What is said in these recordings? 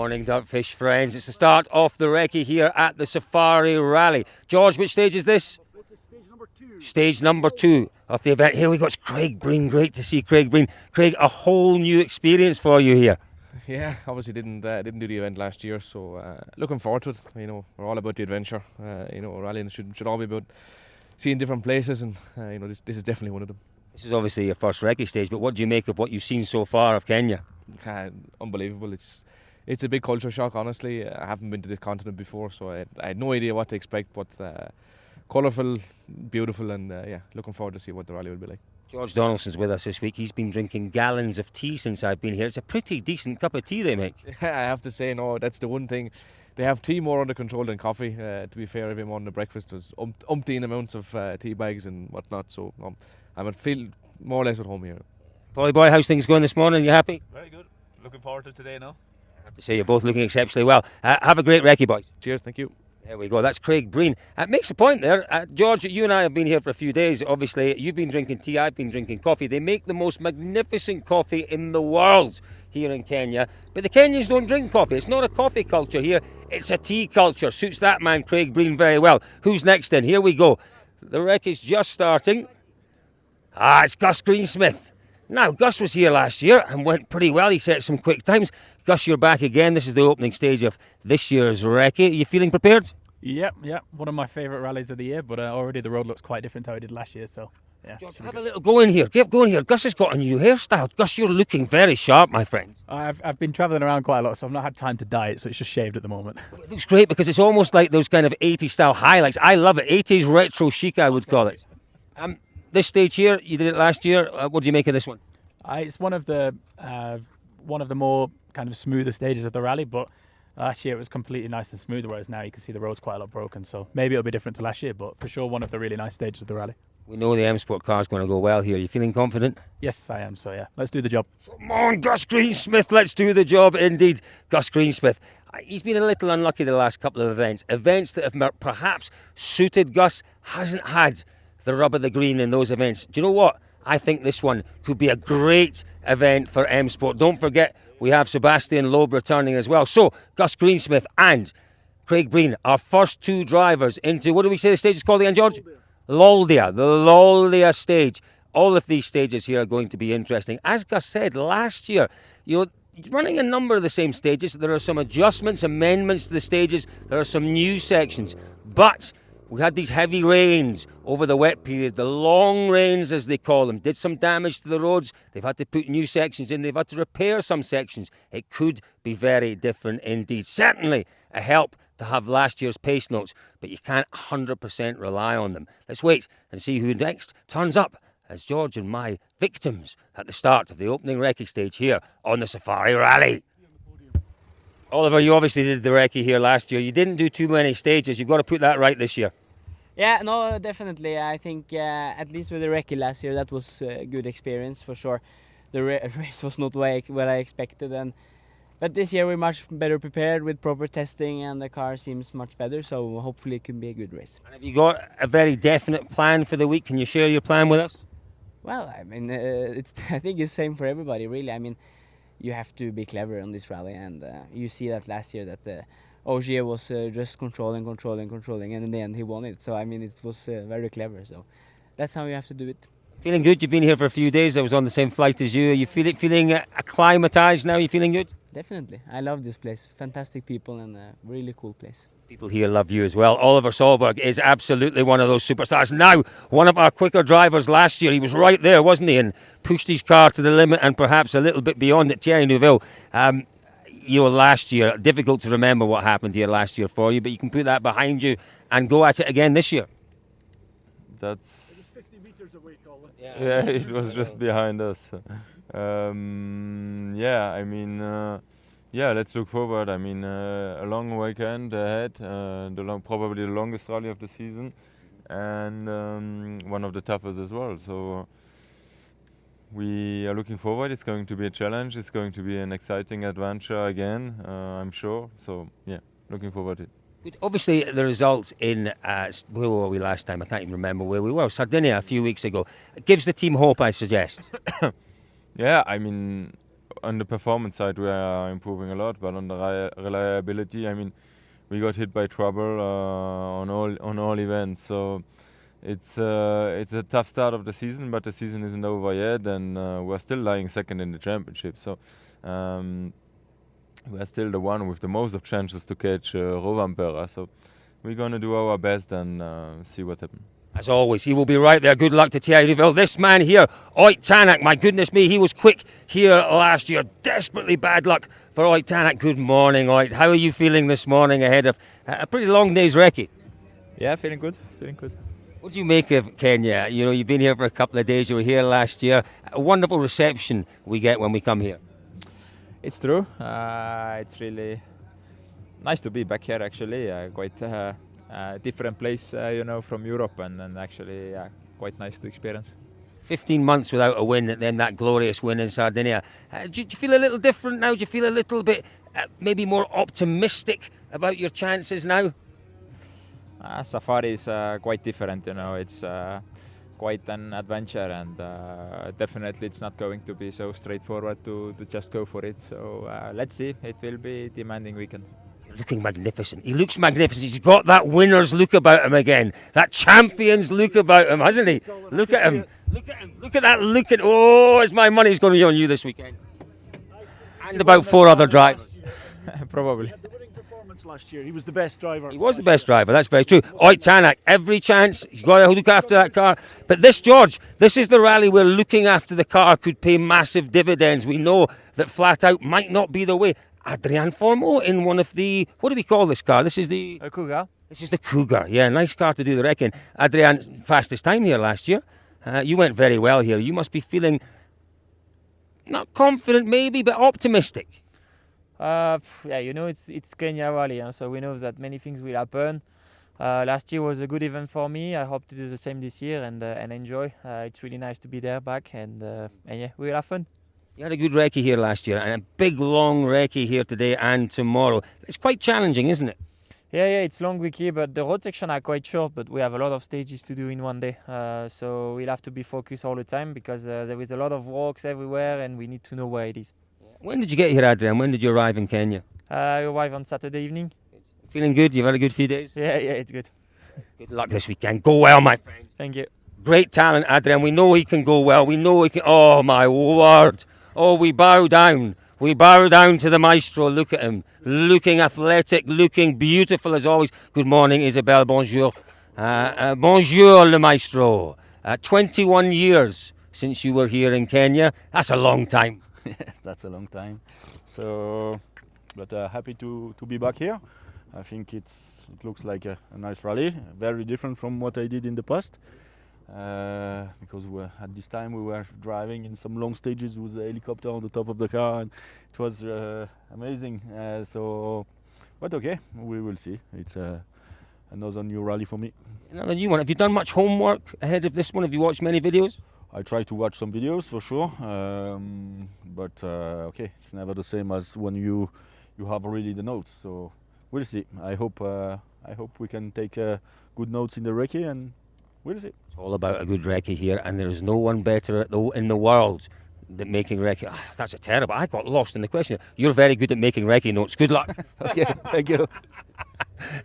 Morning, DirtFish friends. It's the start of the recce here at the Safari Rally. George, which stage is this? This is stage number 2. Stage number 2 of the event. Here we got Craig Breen. Great to see Craig Breen. Craig, a whole new experience for you here. Yeah, obviously didn't do the event last year, so looking forward to it. You know, we're all about the adventure. Rallying should all be about seeing different places, and this is definitely one of them. This is obviously your first recce stage, but what do you make of what you've seen so far of Kenya? Unbelievable. It's a big culture shock, honestly. I haven't been to this continent before, so I had no idea what to expect, but colourful, beautiful, and looking forward to see what the rally will be like. George Donaldson's with us this week. He's been drinking gallons of tea since I've been here. It's a pretty decent cup of tea they make. I have to say, no, that's the one thing. They have tea more under control than coffee. To be fair, every morning at breakfast there's umpteen amounts of tea bags and whatnot, so I feel more or less at home here. Polly boy, how's things going this morning? You happy? Very good. Looking forward to today now. I have to say you're both looking exceptionally well. Have a great recce, boys. Cheers, thank you. There we go. That's Craig Breen. Makes a point there. George, you and I have been here for a few days. Obviously, you've been drinking tea, I've been drinking coffee. They make the most magnificent coffee in the world here in Kenya. But the Kenyans don't drink coffee. It's not a coffee culture here. It's a tea culture. Suits that man, Craig Breen, very well. Who's next then? Here we go. The wreck is just starting. It's Gus Greensmith. Now, Gus was here last year and went pretty well. He set some quick times. Gus, you're back again. This is the opening stage of this year's recce. Are you feeling prepared? Yep. One of my favourite rallies of the year, but already the road looks quite different to how it did last year, so yeah. George, have a little go in here. Get going here. Gus has got a new hairstyle. Gus, you're looking very sharp, my friend. I've been travelling around quite a lot, so I've not had time to dye it, so it's just shaved at the moment. It looks great because it's almost like those kind of 80s style highlights. I love it. 80s retro chic, I would call it. This stage here, you did it last year. What do you make of this one? It's one of the more kind of smoother stages of the rally, but last year it was completely nice and smooth, whereas now you can see the road's quite a lot broken, so maybe it'll be different to last year, but for sure one of the really nice stages of the rally. We know the M Sport car is going to go well here. You feeling confident? Yes, I am, so yeah, let's do the job. Come on, Gus Greensmith, let's do the job indeed. Gus Greensmith, he's been a little unlucky the last couple of events that have perhaps suited Gus, hasn't had the rub of the green in those events. Do you know what? I think this one could be a great event for M Sport. Don't forget, we have Sebastian Loeb returning as well. So, Gus Greensmith and Craig Breen, our first two drivers into, what do we say the stage is called again, George? Loldia, the Loldia stage. All of these stages here are going to be interesting. As Gus said, last year, running a number of the same stages, there are some adjustments, amendments to the stages, there are some new sections, but we had these heavy rains over the wet period, the long rains as they call them, did some damage to the roads. They've had to put new sections in, they've had to repair some sections. It could be very different indeed. Certainly a help to have last year's pace notes, but you can't 100% rely on them. Let's wait and see who next turns up as George and my victims at the start of the opening recce stage here on the Safari Rally. Oliver, you obviously did the recce here last year. You didn't do too many stages. You've got to put that right this year. Yeah, no, definitely. I think at least with the recce last year, that was a good experience for sure. The race was not what I expected, but this year we're much better prepared with proper testing, and the car seems much better. So hopefully it can be a good race. And have you got a very definite plan for the week? Can you share your plan with us? Well, I mean, I think it's the same for everybody, really. I mean, you have to be clever on this rally, and you see that last year that Ogier was just controlling, and in the end he won it. So I mean, it was very clever. So that's how you have to do it. Feeling good? You've been here for a few days. I was on the same flight as you. Are you feeling acclimatized now? You feeling good? Definitely. I love this place. Fantastic people and a really cool place. People here love you as well. Oliver Solberg is absolutely one of those superstars. Now, one of our quicker drivers last year. He was right there, wasn't he? And pushed his car to the limit and perhaps a little bit beyond it. Thierry Neuville. Last year, difficult to remember what happened here last year for you, but you can put that behind you and go at it again this year. It's 50 meters away, Colin. Yeah, it was just behind us. Let's look forward. I mean, a long weekend ahead, probably the longest rally of the season, and one of the toughest as well. So we are looking forward. It's going to be a challenge. It's going to be an exciting adventure again, I'm sure. So, yeah, looking forward to it. Obviously, the results in, where were we last time? I can't even remember where we were. Sardinia a few weeks ago. It gives the team hope, I suggest. Yeah, I mean, on the performance side we are improving a lot, but on the reliability, I mean, we got hit by trouble on all events. So it's a tough start of the season, but the season isn't over yet, and we're still lying second in the championship. So we're still the one with the most of chances to catch Rovanperä. So we're gonna do our best and see what happens. As always, he will be right there. Good luck to Thierry Riville. This man here, Oit Tanak, my goodness me, he was quick here last year. Desperately bad luck for Oit Tanak. Good morning, Oit. How are you feeling this morning ahead of a pretty long day's recce? Yeah, feeling good, feeling good. What do you make of Kenya? You know, you've been here for a couple of days. You were here last year. A wonderful reception we get when we come here. It's true. It's really nice to be back here, actually. Quite different place, you know, from Europe, and actually quite nice to experience. 15 months without a win, and then that glorious win in Sardinia. Do you feel a little different now? Do you feel a little bit maybe more optimistic about your chances now? Safari is quite different, you know. It's quite an adventure, and definitely it's not going to be so straightforward to just go for it. So let's see. It will be a demanding weekend. Looking magnificent. He looks magnificent. He's got that winner's look about him again. That champion's look about him, hasn't he? Look at him. Look at him. Look at that look. Oh, it's my money's going to be on you this weekend. And about 4 other drivers. Probably. He had the winning performance last year. He was the best driver. He was the best driver, that's very true. Oit Tanak, every chance. He's got to look after that car. But this, George, this is the rally where looking after the car could pay massive dividends. We know that flat out might not be the way. Adrian Formeau in one of the, what do we call this car? This is the Cougar. This is the Cougar. Yeah, nice car to do the wrecking. Adrian, fastest time here last year. You went very well here. You must be feeling not confident maybe, but optimistic. Yeah, you know, it's Kenya Rally, so we know that many things will happen. Last year was a good event for me. I hope to do the same this year and enjoy. It's really nice to be there back, and yeah, we will have fun. You had a good recce here last year, and a big long recce here today and tomorrow. It's quite challenging, isn't it? Yeah, it's long week here, but the road section are quite short, but we have a lot of stages to do in one day. So we'll have to be focused all the time, because there is a lot of rocks everywhere, and we need to know where it is. When did you get here, Adrian? When did you arrive in Kenya? I arrived on Saturday evening. Feeling good? You've had a good few days? Yeah, it's good. Good luck this weekend. Go well, my friend. Thank you. Great talent, Adrian. We know he can go well. We know he can. Oh, my word. Oh, we bow down. We bow down to the maestro. Look at him. Looking athletic, looking beautiful as always. Good morning, Isabelle. Bonjour. Bonjour, le maestro. 21 years since you were here in Kenya. That's a long time. Yes, that's a long time. So, but happy to be back here. I think it looks like a nice rally. Very different from what I did in the past. Because at this time we were driving in some long stages with the helicopter on the top of the car, and it was amazing. But okay, we will see. It's another new rally for me. Another new one. Have you done much homework ahead of this one? Have you watched many videos? I try to watch some videos for sure, but okay, it's never the same as when you have really the notes. So we'll see. I hope we can take good notes in the recce, and we'll see. It's all about a good recce here, and there is no one better in the world than making recce. That's a terrible. I got lost in the question. You're very good at making recce notes. Good luck. Okay, thank you.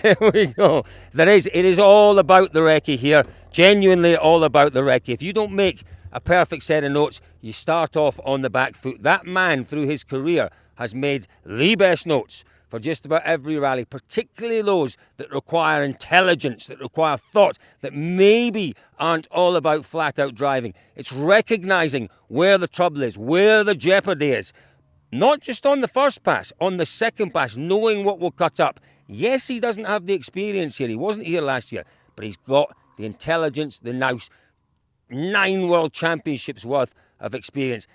There we go. It is all about the recce here. Genuinely all about the recce. If you don't make a perfect set of notes, you start off on the back foot. That man, through his career, has made the best notes for just about every rally, particularly those that require intelligence, that require thought, that maybe aren't all about flat-out driving. It's recognising where the trouble is, where the jeopardy is. Not just on the first pass, on the second pass, knowing what will cut up. Yes, he doesn't have the experience here. He wasn't here last year, but he's got the intelligence, the nous. 9 World Championships worth of experience.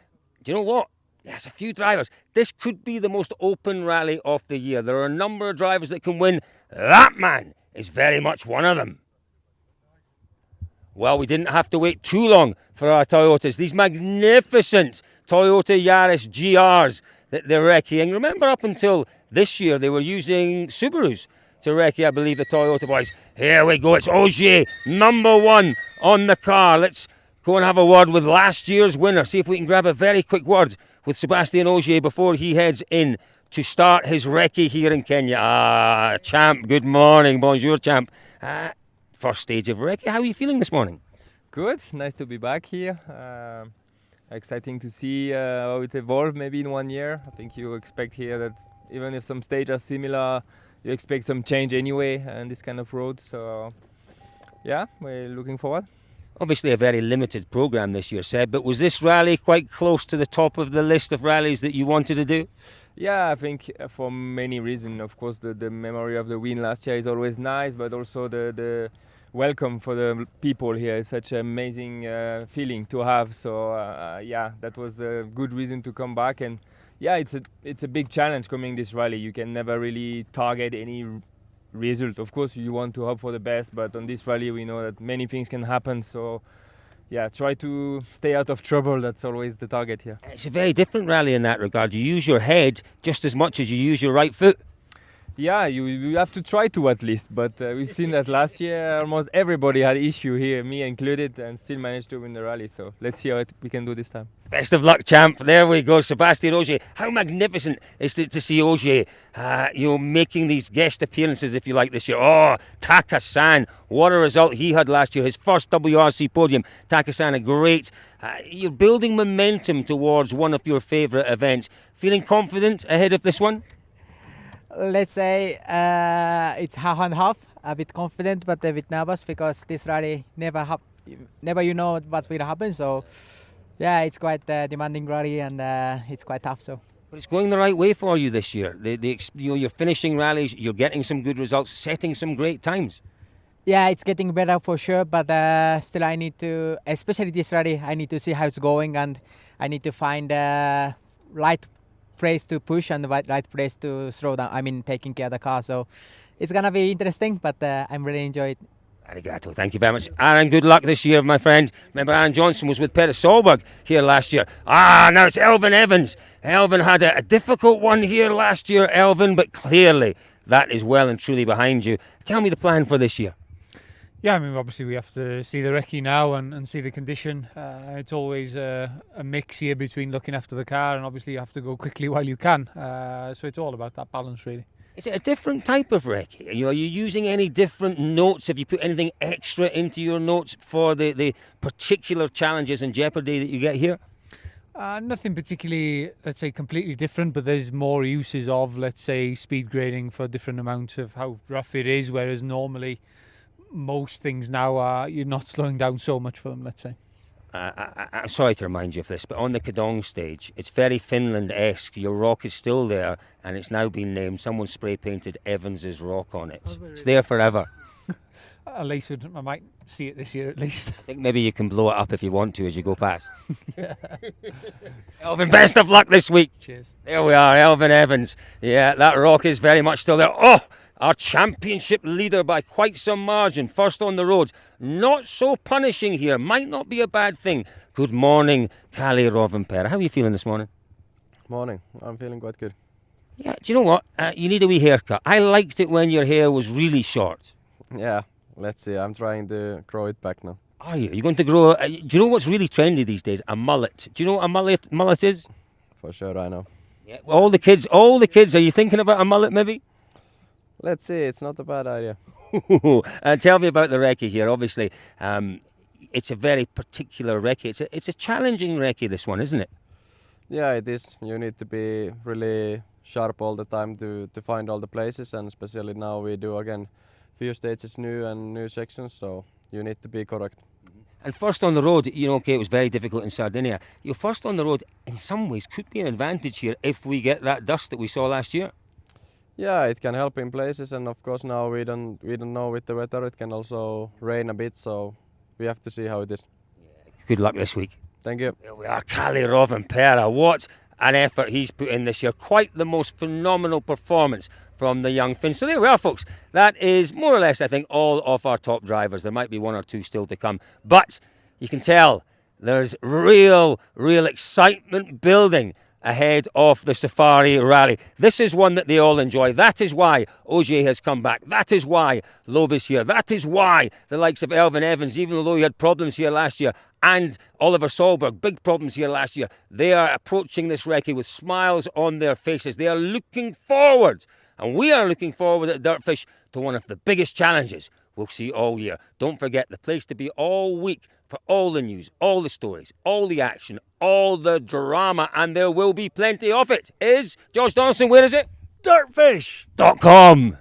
Do you know what? There's a few drivers. This could be the most open rally of the year. There are a number of drivers that can win. That man is very much one of them. Well, we didn't have to wait too long for our Toyotas. These magnificent Toyota Yaris GRs that they're recceing. Remember, up until this year, they were using Subarus to recce, I believe, the Toyota boys. Here we go. It's Ogier, number 1 on the car. Let's go and have a word with last year's winner. See if we can grab a very quick word with Sebastian Ogier before he heads in to start his recce here in Kenya. Champ, good morning. Bonjour, champ. First stage of recce. How are you feeling this morning? Good. Nice to be back here. Exciting to see how it evolved maybe in 1 year. I think you expect here that even if some stages are similar, you expect some change anyway on this kind of road. So yeah, we're looking forward. Obviously a very limited programme this year, Seb, but was this rally quite close to the top of the list of rallies that you wanted to do? Yeah, I think for many reasons. Of course, the memory of the win last year is always nice, but also the welcome for the people here is such an amazing feeling to have. So yeah, that was a good reason to come back. And yeah, it's a big challenge coming this rally. You can never really target any result. Of course, you want to hope for the best, but on this rally we know that many things can happen. So yeah, try to stay out of trouble. That's always the target here. It's a very different rally in that regard. You use your head just as much as you use your right foot. Yeah, you have to try to at least, but we've seen that last year almost everybody had issue here, me included, and still managed to win the rally. So let's see how we can do this time. Best of luck, champ. There we go, Sebastian Ogier. How magnificent is it to see Ogier, making these guest appearances, if you like, this year. Oh, Taka-san, what a result he had last year. His first WRC podium. Taka-san, a great. You're building momentum towards one of your favourite events. Feeling confident ahead of this one? Let's say it's half and half. A bit confident, but a bit nervous because this rally never you know what's going to happen. So yeah, it's quite a demanding rally and it's quite tough. So. But it's going the right way for you this year. You're finishing rallies, you're getting some good results, setting some great times. Yeah, it's getting better for sure, but still I need to, especially this rally, I need to see how it's going and I need to find the right place to push and the right place to slow down. I mean, taking care of the car. So it's going to be interesting, but I'm really enjoying it. Arigato. Thank you very much. Aaron, good luck this year, my friend. Remember, Aaron Johnson was with Peter Solberg here last year. Now it's Elfyn Evans. Elfyn had a difficult one here last year, Elfyn, but clearly that is well and truly behind you. Tell me the plan for this year. Yeah, I mean, obviously we have to see the recce now and see the condition. It's always a mix here between looking after the car and obviously you have to go quickly while you can. So it's all about that balance, really. Is it a different type of recce? Are you using any different notes? Have you put anything extra into your notes for the particular challenges and jeopardy that you get here? Nothing particularly, let's say, completely different, but there's more uses of, let's say, speed grading for different amounts of how rough it is, whereas normally most things now are you're not slowing down so much for them, let's say. I'm sorry to remind you of this, but on the Kadong stage, it's very Finland-esque. Your rock is still there, and it's now been named. Someone spray-painted Evans's rock on it. It's there forever. At least I might see it this year, at least. I think maybe you can blow it up if you want to as you go past. Elfyn, best of luck this week. Cheers. There we are, Elfyn Evans. Yeah, that rock is very much still there. Oh! Our championship leader by quite some margin. First on the road. Not so punishing here. Might not be a bad thing. Good morning, Kalle Rovanperä. How are you feeling this morning? Morning. I'm feeling quite good. Yeah, do you know what? You need a wee haircut. I liked it when your hair was really short. Yeah, let's see. I'm trying to grow it back now. Are you? You're going to grow... do you know what's really trendy these days? A mullet. Do you know what a mullet is? For sure, I know. Yeah, all the kids, are you thinking about a mullet maybe? Let's see, it's not a bad idea. Tell me about the recce here. Obviously, it's a very particular recce. It's a challenging recce, this one, isn't it? Yeah, it is. You need to be really sharp all the time to find all the places, and especially now we do again few stages new and new sections, so you need to be correct. And first on the road, okay, it was very difficult in Sardinia. Your first on the road, in some ways, could be an advantage here if we get that dust that we saw last year. Yeah, it can help in places, and of course now we don't know with the weather. It can also rain a bit, so we have to see how it is. Yeah, good luck this week. Thank you. There we are, Kalle Rovanperä. What an effort he's put in this year. Quite the most phenomenal performance from the young Finn. So there we are, folks. That is more or less, I think, all of our top drivers. There might be one or two still to come, but you can tell there's real excitement building ahead of the Safari Rally. This is one that they all enjoy. That is why Ogier has come back. That is why Loeb is here. That is why the likes of Elfyn Evans, even though he had problems here last year, and Oliver Solberg, big problems here last year. They are approaching this recce with smiles on their faces. They are looking forward, and we are looking forward at DirtFish to one of the biggest challenges we'll see all year. Don't forget, the place to be all week for all the news, all the stories, all the action, all the drama, and there will be plenty of it, is, Josh Donaldson, where is it? DirtFish.com.